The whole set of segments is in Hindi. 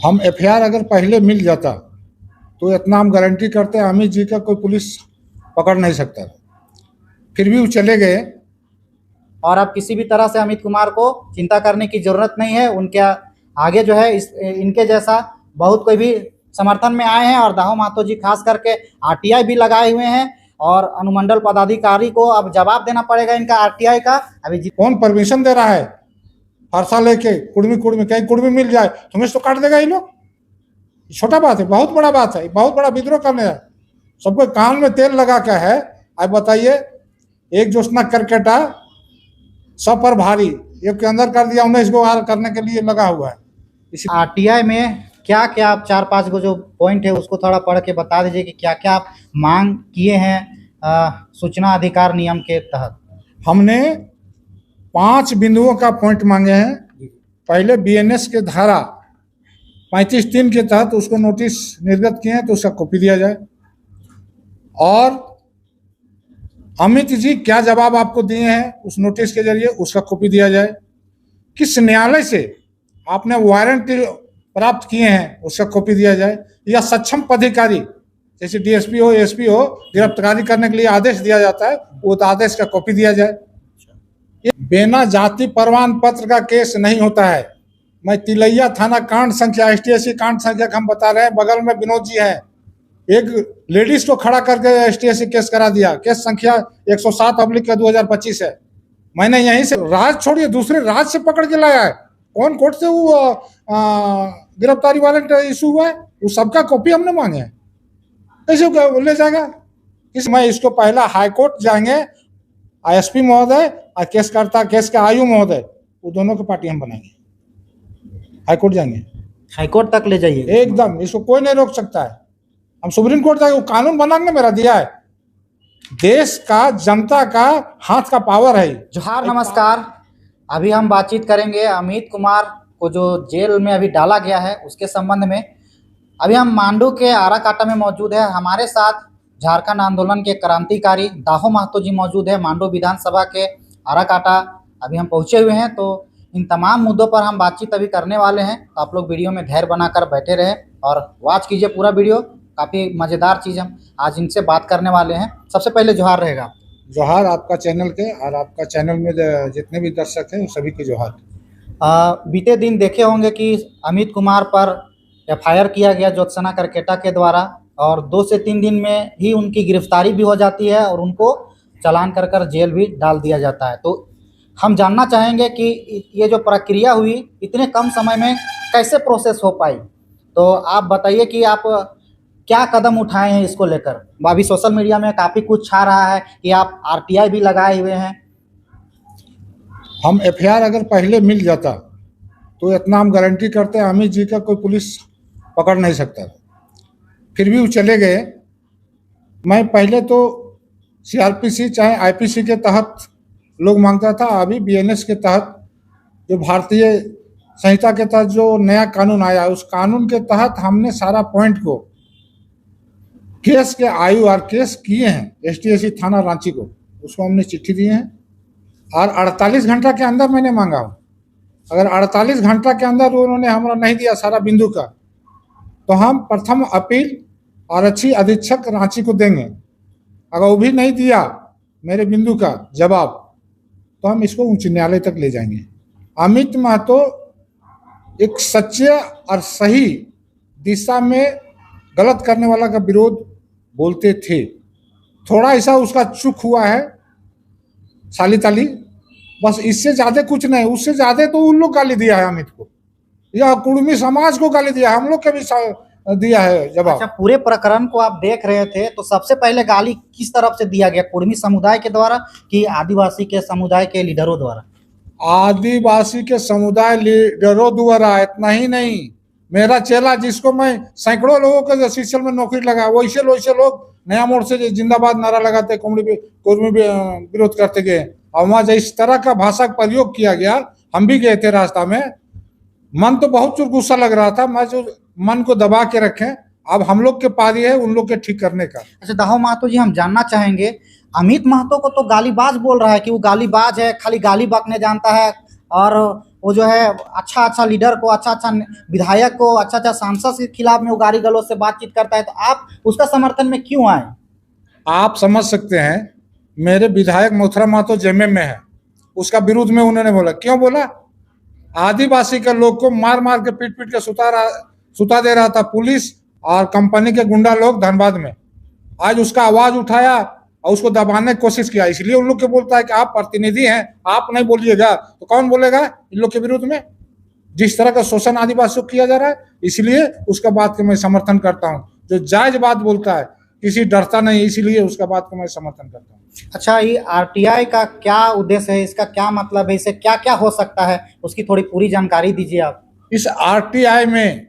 हम एफआईआर अगर पहले मिल जाता तो इतना हम गारंटी करते हैं अमित जी का कोई पुलिस पकड़ नहीं सकता। फिर भी वो चले गए। और अब किसी भी तरह से अमित कुमार को चिंता करने की जरूरत नहीं है। उनके आगे जो है इनके जैसा बहुत कोई भी समर्थन में आए हैं और दाहो महतो जी खास करके आरटीआई भी लगाए हुए हैं और अनुमंडल पदाधिकारी को अब जवाब देना पड़ेगा इनका आरटीआई का। अभी कौन परमिशन दे रहा है फरसा लेके कुड़मी कहीं कुड़मी मिल जाए तुम्हें तो काट देगा ये लोग। छोटा बात है, बहुत बड़ा बात है, बहुत बड़ा विद्रोह करने है। सबको कान में तेल लगा के है। अब बताइए, एक जोशना करकेटा सब पर भारी, एक के अंदर कर दिया 19 को करने के लिए लगा हुआ है। आरटीआई में क्या क्या आप 4-5 को जो पॉइंट है उसको थोड़ा पढ़ के बता दीजिए कि क्या क्या आप मांग किए हैं सूचना अधिकार नियम के तहत। हमने 5 बिंदुओं का पॉइंट मांगे हैं। पहले बीएनएस के धारा 35(3) के तहत उसको नोटिस निर्गत किए हैं तो उसका कॉपी दिया जाए। और अमित जी क्या जवाब आपको दिए हैं उस नोटिस के जरिए उसका कॉपी दिया जाए। किस न्यायालय से आपने वारंट प्राप्त किए हैं उसका कॉपी दिया जाए। या सक्षम पदाधिकारी जैसे डीएसपी हो एसपी हो गिरफ्तारी करने के लिए आदेश दिया जाता है वो आदेश का कॉपी दिया जाए। बिना जाति प्रमाण पत्र का केस नहीं होता है। मैं तिलैया थाना कांड संख्या एसटीएससी कांड संख्या हम बता रहे हैं, बगल में विनोद जी हैं। एक लेडीज को खड़ा करके एसटीएससी केस करा दिया। केस संख्या 107/2025 है। मैंने यहीं से राज्य छोड़िए दूसरे राज्य से पकड़ के लाया है। कौन कोर्ट से वो गिरफ्तारी वारंट इशू हुआ है वो सबका कॉपी हमने मांगे हैं। कैसे ले जाएगा मैं इसको पहला हाईकोर्ट जाएंगे, एसपी महोदय और केसकर्ता केस के आयु महोदय वो दोनों की पार्टी हम बनाएंगे। हाईकोर्ट जाएंगे, हाईकोर्ट तक ले जाइए एकदम। इसको कोई नहीं रोक सकता है। हम सुप्रीम कोर्ट जाएंगे। वो कानून बनाने मेरा दिया है। देश का जनता का हाथ का पावर है। जोहार नमस्कार। अभी हम बातचीत करेंगे अमित कुमार को जो जेल में अभी डाला गया है उसके संबंध में। अभी हम मांडू के आराकाटा में मौजूद है। हमारे साथ झारखंड आंदोलन के क्रांतिकारी दाहो महतो जी मौजूद है। मांडू विधानसभा के आराकाटा अभी हम पहुंचे हुए हैं। तो इन तमाम मुद्दों पर हम बातचीत अभी करने वाले हैं। तो आप लोग वीडियो में धैर्य बनाकर बैठे रहे और वॉच कीजिए पूरा वीडियो। काफ़ी मज़ेदार चीज़ हम आज इनसे बात करने वाले हैं। सबसे पहले जोहार रहेगा। जोहार आपका चैनल के और आपका चैनल में जितने भी दर्शक हैं सभी के जोहार। बीते दिन देखे होंगे कि अमित कुमार पर एफआईआर किया गया ज्योत्सना करकेटा के द्वारा और 2 से 3 दिन में ही उनकी गिरफ्तारी भी हो जाती है और उनको चालान कर कर जेल भी डाल दिया जाता है। तो हम जानना चाहेंगे कि ये जो प्रक्रिया हुई इतने कम समय में कैसे प्रोसेस हो पाई। तो आप बताइए कि आप क्या कदम उठाए हैं इसको लेकर। अभी सोशल मीडिया में काफ़ी कुछ छा रहा है कि आप आरटीआई भी लगाए हुए हैं। हम एफआईआर अगर पहले मिल जाता तो इतना हम गारंटी करते हैं अमित जी का कोई पुलिस पकड़ नहीं सकता। फिर भी वो चले गए। मैं पहले तो सीआरपीसी चाहे आईपीसी के तहत लोग मांगता था। अभी बीएनएस के तहत जो भारतीय संहिता के तहत जो नया कानून आया उस कानून के तहत हमने सारा पॉइंट को केस के आयु और केस किए हैं एसटीएससी थाना रांची को। उसको हमने चिट्ठी दी है और 48 घंटा के अंदर मैंने मांगा हूँ। अगर 48 घंटा के अंदर उन्होंने हमारा नहीं दिया सारा बिंदु का तो हम प्रथम अपील आरक्षी अधीक्षक रांची को देंगे। अगर वो भी नहीं दिया मेरे बिंदु का जवाब तो हम इसको उच्च न्यायालय तक ले जाएंगे। अमित महतो एक सच्चे और सही दिशा में गलत करने वाला का विरोध बोलते थे। थोड़ा ऐसा उसका चूक हुआ है साली ताली, बस इससे ज्यादा कुछ नहीं। उससे ज्यादा तो उन लोग गाली दिया है अमित को या कुर्मी समाज को गाली दिया है। हम लोग के भी दिया है जवाब। अच्छा, पूरे प्रकरण को आप देख रहे थे तो सबसे पहले गाली किस तरफ से दिया गया, कुर्मी समुदाय के द्वारा कि आदिवासी के समुदाय के लीडरों द्वारा? आदिवासी के समुदाय लीडरों द्वारा। इतना ही नहीं, मेरा चेला जिसको मैं सैकड़ों लोगों के सीसीएल में नौकरी लगा वैसे लोग नया मोड़ से जिंदाबाद नारा लगाते कुर्मी विरोध करते गए और वहाँ जो इस तरह का भाषा का प्रयोग किया गया हम भी गए थे रास्ता में। मन तो बहुत गुस्सा लग रहा था। मैं जो मन को दबा के रखें, अब हम लोग के पारी है उन लोग के ठीक करने का। अच्छा दाहो महतो जी, हम जानना चाहेंगे अमित महतो को तो गालीबाज बोल रहा है कि वो गालीबाज है, खाली गाली बकने जानता है और वो जो है अच्छा अच्छा लीडर को, अच्छा अच्छा विधायक को, अच्छा अच्छा सांसद के खिलाफ में वो गाली गलौज से बातचीत करता है, तो आप उसका समर्थन में क्यों आए? आप समझ सकते हैं, मेरे विधायक मोथरा महतो जेएमएम में है, उसका विरोध में उन्होंने बोला, क्यों बोला? आदिवासी के लोग को मार मार के पीट पीट के सुता दे रहा था पुलिस और कंपनी के गुंडा लोग धनबाद में। आज उसका आवाज उठाया और उसको दबाने की कोशिश किया, इसलिए उन लोग को बोलता है कि आप प्रतिनिधि हैं, आप नहीं बोलिएगा तो कौन बोलेगा इन लोग के विरुद्ध में? जिस तरह का शोषण आदिवासियों को किया जा रहा है, इसलिए उसका बात को मैं समर्थन करता हूँ। जो जायज बात बोलता है, किसी डरता नहीं, इसीलिए उसका बात को मैं समर्थन करता हूँ। अच्छा, ये आरटीआई का क्या उद्देश्य है, इसका क्या मतलब है, इससे क्या क्या हो सकता है, उसकी थोड़ी पूरी जानकारी दीजिए आप। इस आरटीआई में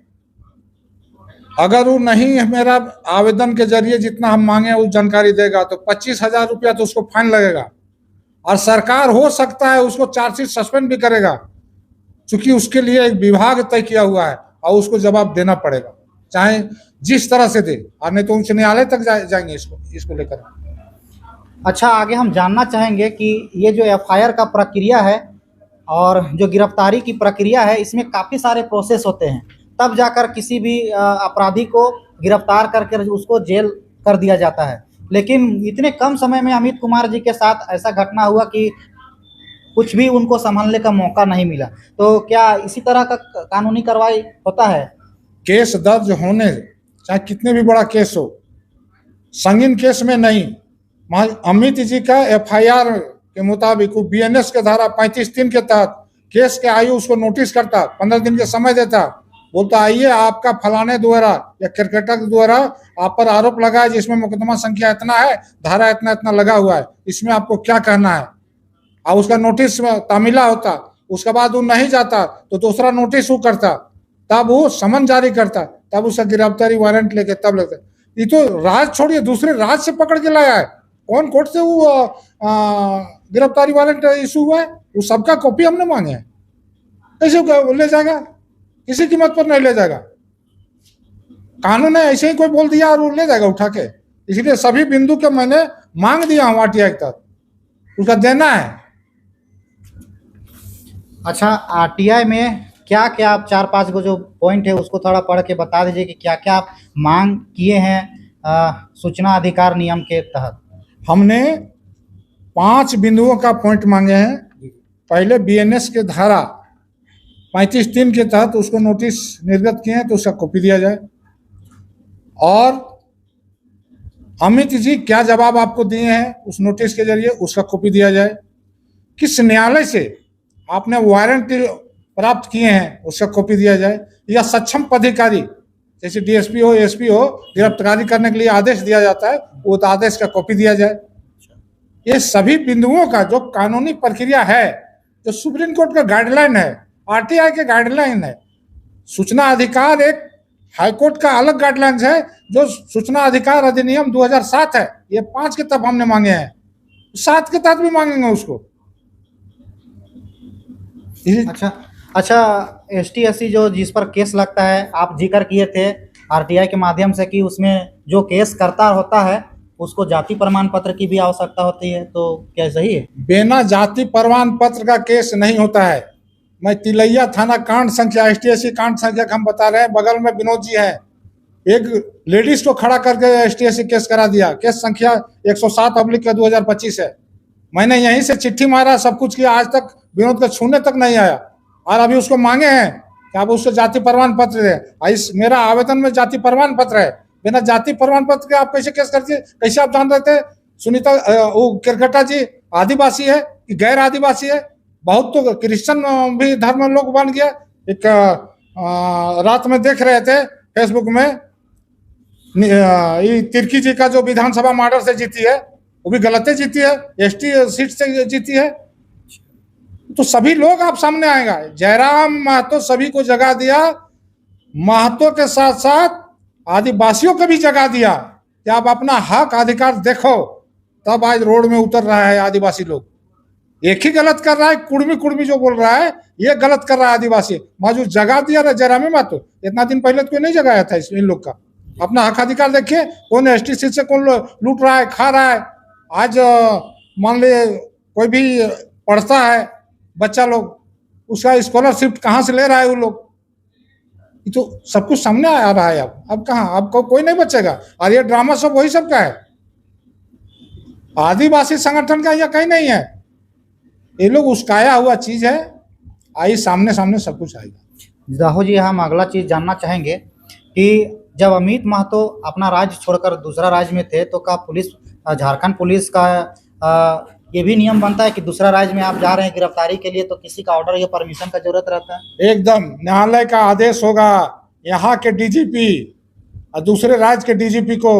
अगर वो नहीं मेरा आवेदन के जरिए जितना हम मांगे वो जानकारी देगा तो 25,000 रुपया तो उसको फाइन लगेगा, और सरकार हो सकता है उसको चार्जशीट सस्पेंड भी करेगा, क्योंकि उसके लिए एक विभाग तय किया हुआ है और उसको जवाब देना पड़ेगा, चाहे जिस तरह से दे, और नहीं तो उच्च न्यायालय तक जाएंगे इसको लेकर। अच्छा, आगे हम जानना चाहेंगे कि ये जो एफआईआर का प्रक्रिया है और जो गिरफ्तारी की प्रक्रिया है, इसमें काफ़ी सारे प्रोसेस होते हैं, तब जाकर किसी भी अपराधी को गिरफ्तार करके उसको जेल कर दिया जाता है। लेकिन इतने कम समय में अमित कुमार जी के साथ ऐसा घटना हुआ कि कुछ भी उनको संभालने का मौका नहीं मिला, तो क्या इसी तरह का कानूनी कार्रवाई होता है? केस दर्ज होने, चाहे कितने भी बड़ा केस हो, संगीन केस में नहीं, अमित जी का एफआईआर के मुताबिक बीएनएस के धारा 35(3) के तहत केस के आयु उसको नोटिस करता, 15 दिन के समय देता, बोलता आइए आपका फलाने द्वारा या क्रिकेटर द्वारा आप पर आरोप लगा है जिसमें मुकदमा संख्या इतना है, धारा इतना इतना लगा हुआ है, इसमें आपको क्या कहना है, और उसका नोटिस तामिला होता। उसके बाद वो नहीं जाता तो दूसरा नोटिस वो करता, तब वो समन जारी करता, तब उसका गिरफ्तारी वारंट लेके तब लगता। ये तो राज छोड़िए, दूसरे राज्य से पकड़ के लाया है, कौन कोर्ट से वो गिरफ्तारी वारंट इशू हुआ है, वो सबका कॉपी हमने मांगे हैं, कैसे ले जाएगा? किसी कीमत पर नहीं ले जाएगा, कानून है, ऐसे ही कोई बोल दिया और वो ले जाएगा उठा के। इसलिए सभी बिंदु के मैंने मांग दिया हूँ आरटीआई तक, उसका देना है। अच्छा, आरटीआई में क्या क्या आप 4-5 गो जो पॉइंट है उसको थोड़ा पढ़ के बता दीजिए कि क्या क्या आप मांग किए हैं सूचना अधिकार नियम के तहत। हमने 5 बिंदुओं का पॉइंट मांगे हैं। पहले बीएनएस के धारा 35(3) के तहत उसको नोटिस निर्गत किए हैं तो उसका कॉपी दिया जाए, और अमित जी क्या जवाब आपको दिए हैं उस नोटिस के जरिए उसका कॉपी दिया जाए, किस न्यायालय से आपने वारंट प्राप्त किए हैं उसका कॉपी दिया जाए, या सक्षम पदाधिकारी जैसे डीएसपी हो एसपी हो गिरफ्तारी करने के लिए आदेश दिया जाता है, वो आदेश का कॉपी दिया जाए। ये सभी बिंदुओं का जो कानूनी प्रक्रिया है, जो सुप्रीम कोर्ट का गाइडलाइन है, आरटीआई के गाइडलाइन है, सूचना अधिकार एक हाईकोर्ट का अलग गाइडलाइन है जो सूचना अधिकार अधिनियम 2007 है, ये 5 के तहत हमने मांगे हैं, 7 के तहत भी मांगेंगे उसको। अच्छा, एसटी/एससी जो जिस पर केस लगता है, आप जिक्र किए थे आरटीआई के माध्यम से कि उसमें जो केस करता होता है उसको जाति प्रमाण पत्र की भी आवश्यकता होती है, तो क्या सही है? बिना जाति प्रमाण पत्र का केस नहीं होता है। मैं तिलैया थाना कांड संख्या एसटी/एससी कांड संख्या हम बता रहे हैं, बगल में विनोद जी हैं, एक लेडीज को खड़ा करके एसटी/एससी केस करा दिया, केस संख्या 107/2025 है। मैंने यहीं से चिट्ठी मारा, सब कुछ किया, आज तक विनोद का छूने तक नहीं आया, और अभी उसको मांगे हैं कि आप उसको जाति प्रमाण पत्र दें। इस मेरा आवेदन में जाति प्रमाण पत्र है, बिना जाति प्रमाण पत्र के आप कैसे केस करते? कैसे आप जान रहे थे सुनीता वो किरकटा जी आदिवासी है कि गैर आदिवासी है? बहुत तो क्रिश्चियन भी धर्म लोग बन गया। एक रात में देख रहे थे फेसबुक में, ये तिर्की जी का जो विधानसभा मॉडल से जीती है वो भी गलत जीती है, एसटी सीट से जीती है, तो सभी लोग आप सामने आएगा। जयराम महतो सभी को जगह दिया, महतो के साथ साथ आदिवासियों को भी जगह दिया कि आप अपना हक अधिकार देखो, तब आज रोड में उतर रहा है आदिवासी लोग। एक ही गलत कर रहा है, कुर्मी जो बोल रहा है ये गलत कर रहा है आदिवासी, मौजूद जगह दिया ना जयराम महतो, इतना दिन पहले तो कोई नहीं जगाया था इन लोग का। अपना हक अधिकार देखिए, कौन एसटी सीट से कौन लूट रहा है, खा रहा है। आज मान लीजिए कोई भी पढ़ता है बच्चा लोग, उसका स्कॉलरशिप कहाँ से ले रहा है वो लोग, ये तो सब कुछ सामने आ रहा है। अब कहाँ, अब कोई नहीं बचेगा। और ये ड्रामा सब वही सब का है, आदिवासी संगठन का या कहीं नहीं है, ये लोग उसकाया हुआ चीज है। आई सामने सामने सब कुछ आएगा। राहुल जी, हम अगला चीज जानना चाहेंगे कि जब अमित महतो अपना राज्य छोड़कर दूसरा राज्य में थे तो क्या पुलिस, झारखंड पुलिस का ये भी नियम बनता है कि दूसरा राज्य में आप जा रहे हैं गिरफ्तारी के लिए तो किसी का ऑर्डर या परमिशन का जरूरत रहता है? एकदम न्यायालय का आदेश होगा, यहाँ के डीजीपी और दूसरे राज्य के डीजीपी को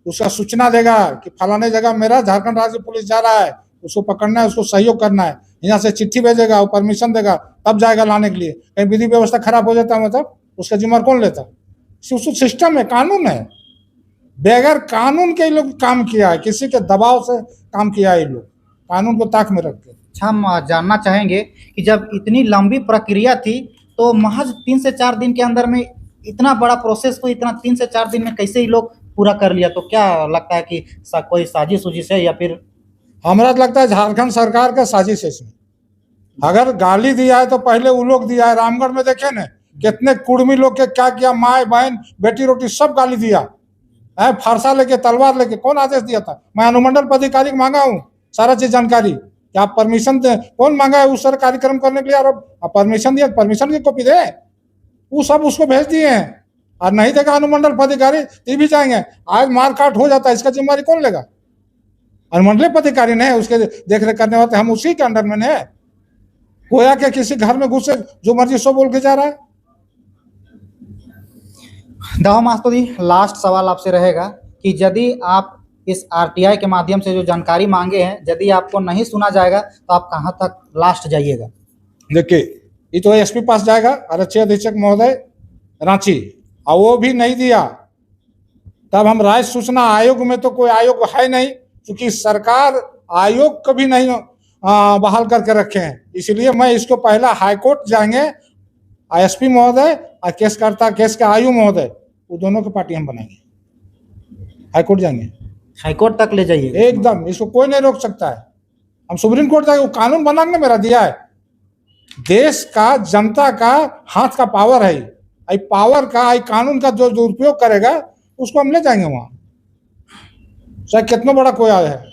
उसका सूचना देगा कि फलाने जगह मेरा झारखंड राज्य पुलिस जा रहा है, उसको पकड़ना है, उसको सहयोग करना है। यहाँ से चिट्ठी भेजेगा, वो परमिशन देगा, तब जाएगा लाने के लिए। कहीं विधि व्यवस्था खराब हो जाता है मतलब उसका जिम्मा कौन लेता? सिस्टम है, कानून है। बगैर कानून के लोग काम किया है, किसी के दबाव से काम किया है, ये लोग कानून को ताक में रख के। अच्छा, हम जानना चाहेंगे कि जब इतनी लंबी प्रक्रिया थी तो महज 3 से 4 दिन के अंदर में इतना बड़ा प्रोसेस को इतना 3 से 4 दिन में कैसे ही लोग पूरा कर लिया? तो क्या लगता है कि कोई साजिश उजिश है या फिर? हमारा लगता है झारखंड सरकार का साजिश है इसमें। अगर गाली दिया है तो पहले वो लोग दिया है। रामगढ़ में देखे ना कितने कुर्मी लोग के क्या किया, माए बहन बेटी रोटी सब गाली दिया है, फारसा लेके तलवार लेके। कौन आदेश दिया था? मैं अनुमंडल पदाधिकारी को मांगा हूँ सारा चीज जानकारी कि आप परमिशन दे। कौन मांगा है उस सारे कार्यक्रम करने के लिए? और परमिशन दिया, परमिशन की कॉपी दे, वो सब उसको भेज दिए हैं। और नहीं देगा अनुमंडल पदाधिकारी ये भी जाएंगे। आज मार काट हो जाता है, इसका जिम्मेदारी कौन लेगा? अनुमंडल पदाधिकारी ने उसके देख रेख करने वाले, हम उसी के अंडर में है। कोया के किसी घर में घुसे जो मर्जी सो बोल के जा रहा है। दावा महतो जी, लास्ट सवाल आपसे रहेगा कि यदि आप इस आरटीआई के माध्यम से जो जानकारी मांगे हैं, यदि आपको नहीं सुना जाएगा तो आप कहाँ तक लास्ट जाइएगा? देखिए, ये तो एसपी पास जाएगा, आरक्षी अधीक्षक महोदय रांची, और वो भी नहीं दिया तब हम राज्य सूचना आयोग में, तो कोई आयोग है नहीं, क्योंकि सरकार आयोग कभी नहीं बहाल करके रखे हैं। इसलिए मैं इसको पहला हाईकोर्ट जाएंगे, एसपी महोदय और केसकर्ता केस के आयु महोदय, वो दोनों की पार्टी हम बनाएंगे, हाईकोर्ट जाएंगे, हाईकोर्ट तक ले जाइए एकदम। इसको कोई नहीं रोक सकता है। हम सुप्रीम कोर्ट जाएंगे, वो कानून बनाने मेरा दिया है। देश का, जनता का हाथ का पावर है, आई पावर का, आई कानून का जो दुरुपयोग करेगा उसको हम ले जाएंगे वहां, चाहे कितना बड़ा कोई आया है।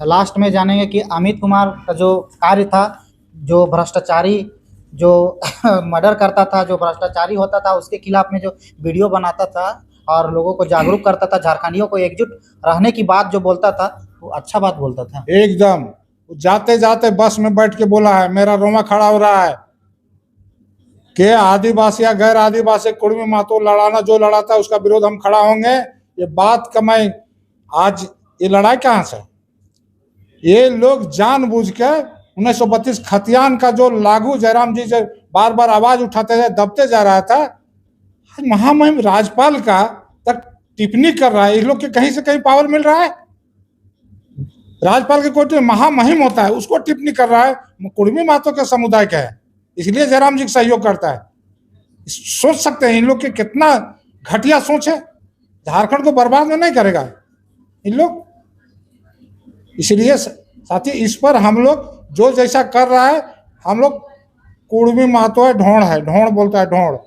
लास्ट में जानेंगे कि अमित कुमार का जो कार्य था, जो भ्रष्टाचारी, जो मर्डर करता था, जो भ्रष्टाचारी होता था, उसके खिलाफ में जो वीडियो बनाता था और लोगों को जागरूक करता था, झारखंडियों को एकजुट रहने की बात जो बोलता था, वो अच्छा बात बोलता था एकदम। जाते जाते बस में बैठ के बोला है, मेरा रोमा खड़ा हो रहा है कि आदिवासी या गैर आदिवासी कुर्मी महतो लड़ाना जो लड़ा था उसका विरोध हम खड़ा होंगे। ये बात का मैं आज, ये लड़ाई कहाँ से? ये लोग जानबूझ के 1932 खतियान का जो लागू जयराम जी से बार बार आवाज उठाते थे, दबते जा रहा था, महामहिम राज्यपाल का तक टिप्पणी कर रहा है। इस लोग के कहीं से कहीं पावर मिल रहा है? राज्यपाल के कोई महामहिम होता है, उसको टिप्पणी कर रहा है। कुर्मी महतो के समुदाय का है, इसलिए जयराम जी सहयोग करता है। सोच सकते हैं इन लोग के कितना घटिया सोच है। झारखंड को बर्बाद में नहीं करेगा इन लोग। इसलिए साथी, इस पर हम लोग जो जैसा कर रहा है, हम लोग, कुर्मी महतो है, ढोंड है, ढोंड बोलता है, ढोंड,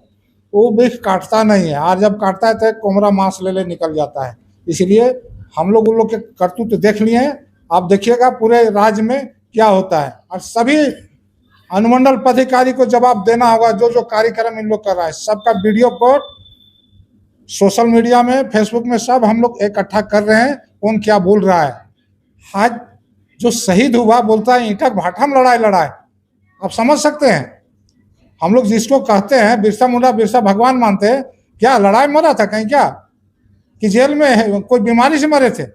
वो भी काटता नहीं है। और जब काटता है तो कोमरा मांस ले निकल जाता है। इसलिए हम लोग उन लोग के करतूत देख लिए हैं। आप देखिएगा पूरे राज्य में क्या होता है, और सभी अनुमंडल पदाधिकारी को जवाब देना होगा। जो जो कार्यक्रम इन लोग कर रहा है, सबका वीडियो को सोशल मीडिया में, फेसबुक में सब हम लोग इकट्ठा कर रहे हैं, कौन क्या बोल रहा है। आज जो शहीद हुआ बोलता है ईंटक भाटा में लड़ाई लड़ाए, आप समझ सकते हैं। हम लोग जिसको कहते हैं बिरसा मुंडा, बिरसा भगवान मानते हैं, क्या लड़ाई मरा था कहीं? क्या कि जेल में कोई बीमारी से मरे थे?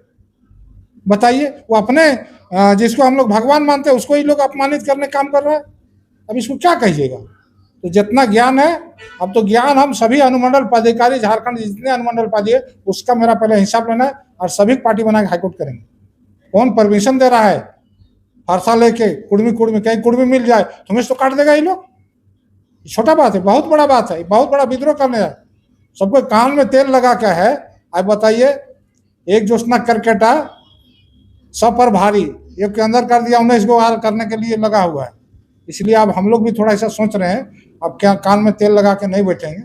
बताइए। वो अपने जिसको हम लोग भगवान मानते हैं उसको ही लोग अपमानित करने काम कर रहा है। अब इसको क्या कहिएगा? तो जितना ज्ञान है, अब तो ज्ञान हम सभी अनुमंडल पदाधिकारी, झारखंड जितने अनुमंडल पदाधिकारी, उसका मेरा पहले हिसाब लेना है, और सभी पार्टी बना के हाईकोर्ट करेंगे। कौन परमिशन दे रहा है फरसा लेके? कुर्मी कहीं कुर्मी मिल जाए तुम्हें तो काट देगा ये लोग। छोटा बात है, बहुत बड़ा बात है, बहुत बड़ा विद्रोह करने है। सबको कान में तेल लगा के है। अब बताइए, एक जोशना करकेटा सब पर भारी, एक के अंदर कर दिया, 19 को करने के लिए लगा हुआ है। इसलिए अब हम लोग भी थोड़ा ऐसा सोच रहे हैं, अब क्या कान में तेल लगा के नहीं बैठेंगे।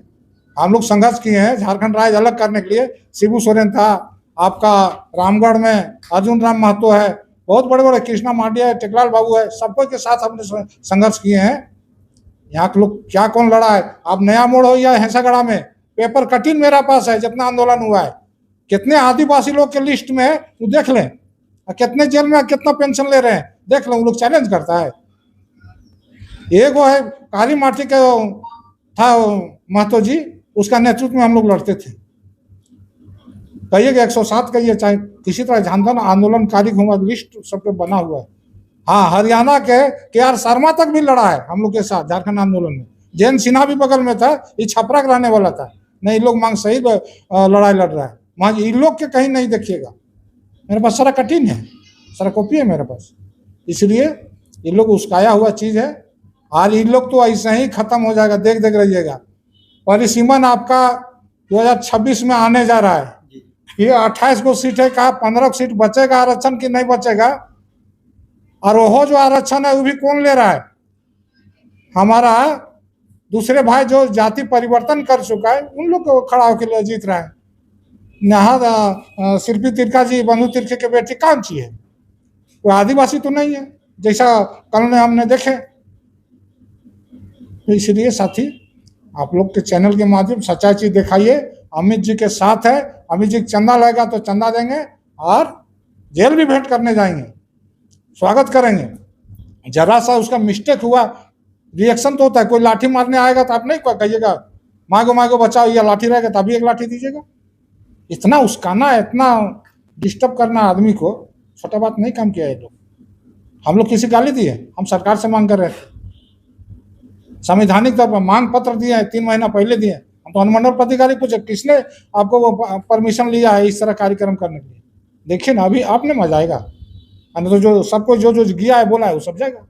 हम लोग संघर्ष किए हैं झारखंड राज्य अलग करने के लिए। शिबू सोरेन था, आपका रामगढ़ में अर्जुन राम महतो है, बहुत बड़े बड़े कृष्णा मांडिया है, टेकलाल बाबू है, सबको के साथ हमने संघर्ष किए हैं। यहाँ के लोग क्या कौन लड़ा है, आप नया मोड़ हो या हैंसागढ़ा में, पेपर कटिंग मेरा पास है जितना आंदोलन हुआ है, कितने आदिवासी लोग के लिस्ट में है वो देख लें, कितने जेल में कितना पेंशन ले रहे हैं देख लें, वो लोग चैलेंज करता है। एक वो है काली माटी के था महतो जी, उसका नेतृत्व में हम लोग लड़ते थे। कहिए कि 107 कहिए, चाहे किसी तरह जनधन आंदोलनकारी हुआ, लिस्ट सबके बना हुआ है। हाँ, हरियाणा के आर शर्मा तक भी लड़ा है हम लोग के साथ झारखंड आंदोलन में। जयंत सिन्हा भी बगल में था, ये छपरा का रहने वाला था। नहीं, लोग मांग सही लड़ाई लड़ रहा है, वहाँ इन लोग के कहीं नहीं देखिएगा। मेरे पास सारा कठिन है, सारा कॉपी है मेरे पास, इसलिए ये लोग उसकाया हुआ चीज़ है। आज इन लोग तो ऐसे ही खत्म हो जाएगा, देख देख रहिएगा। परिसीमन आपका 2026 में आने जा रहा है। ये 28 को सीट है, कहा 15 सीट बचेगा आरक्षण की नहीं बचेगा। और वो जो आरक्षण है वो भी कौन ले रहा है, हमारा दूसरे भाई जो जाति परिवर्तन कर चुका है उन लोग को खड़ा होकर लिए जीत रहा है। यहाँ शिल्पी तिरका जी, बंधु तिरके के बेटी कौन सी है, वो आदिवासी तो नहीं है जैसा कल ने हमने देखे। तो इसलिए साथी, आप लोग के चैनल के माध्यम सच्चाई चीज दिखाइए। अमित जी के साथ है, अमित जी चंदा लगेगा तो चंदा देंगे और जेल भी भेंट करने जाएंगे, स्वागत करेंगे। जरा सा उसका मिस्टेक हुआ, रिएक्शन तो होता है, कोई लाठी मारने आएगा तो आप नहीं कहिएगा मांगो बचाओ या लाठी रहेगा तभी एक लाठी दीजिएगा। इतना उसकाना, इतना डिस्टर्ब करना आदमी को, छोटा बात नहीं काम किया है लोग। हम लोग किसी गाली दिए, हम सरकार से मांग कर रहे थे, संवैधानिक तौर पर मांग पत्र दिए हैं, 3 महीना पहले दिए। हम तो अनुमंडल पदाधिकारी पूछे किसने आपको वो परमिशन लिया है इस तरह कार्यक्रम करने के लिए। देखिए ना, अभी आपने मजा आएगा, तो जो सबको जो गया है बोला है वो सब जाएगा।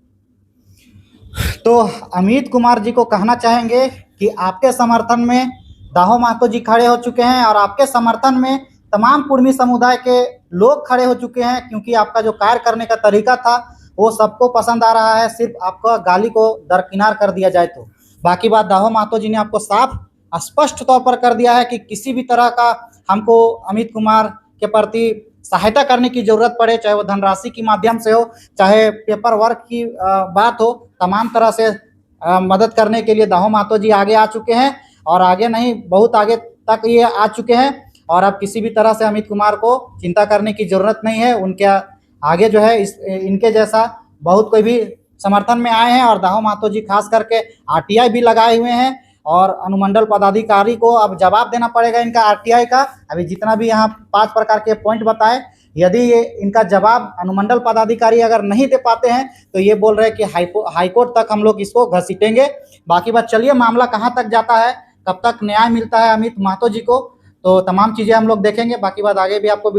तो अमित कुमार जी को कहना चाहेंगे कि आपके समर्थन में दाहो महतो जी खड़े हो चुके हैं और आपके समर्थन में तमाम कुर्मी समुदाय के लोग खड़े हो चुके हैं, क्योंकि आपका जो कार्य करने का तरीका था वो सबको पसंद आ रहा है। सिर्फ आपका गाली को दरकिनार कर दिया जाए तो बाकी बात दाहो महतो जी ने आपको साफ स्पष्ट तौर पर कर दिया है कि किसी भी तरह का हमको अमित कुमार के प्रति सहायता करने की जरूरत पड़े, चाहे वो धनराशि के माध्यम से हो, चाहे पेपर वर्क की बात हो, तमाम तरह से मदद करने के लिए दाहो महतो जी आगे आ चुके हैं। और आगे नहीं, बहुत आगे तक ये आ चुके हैं और अब किसी भी तरह से अमित कुमार को चिंता करने की जरूरत नहीं है। उनके आगे जो है इनके जैसा बहुत कोई भी समर्थन में आए हैं और दाहो महतो जी खास करके RTI भी लगाए हुए हैं और अनुमंडल पदाधिकारी को अब जवाब देना पड़ेगा इनका RTI का। अभी जितना भी यहाँ 5 प्रकार के पॉइंट बताए, यदि ये इनका जवाब अनुमंडल पदाधिकारी अगर नहीं दे पाते हैं तो ये बोल रहे हैं कि हाईकोर्ट तक हम लोग इसको घसीटेंगे। बाकी बात चलिए, मामला कहाँ तक जाता है, कब तक न्याय मिलता है अमित महतो जी को, तो तमाम चीज़ें हम लोग देखेंगे। बाकी बात आगे भी आपको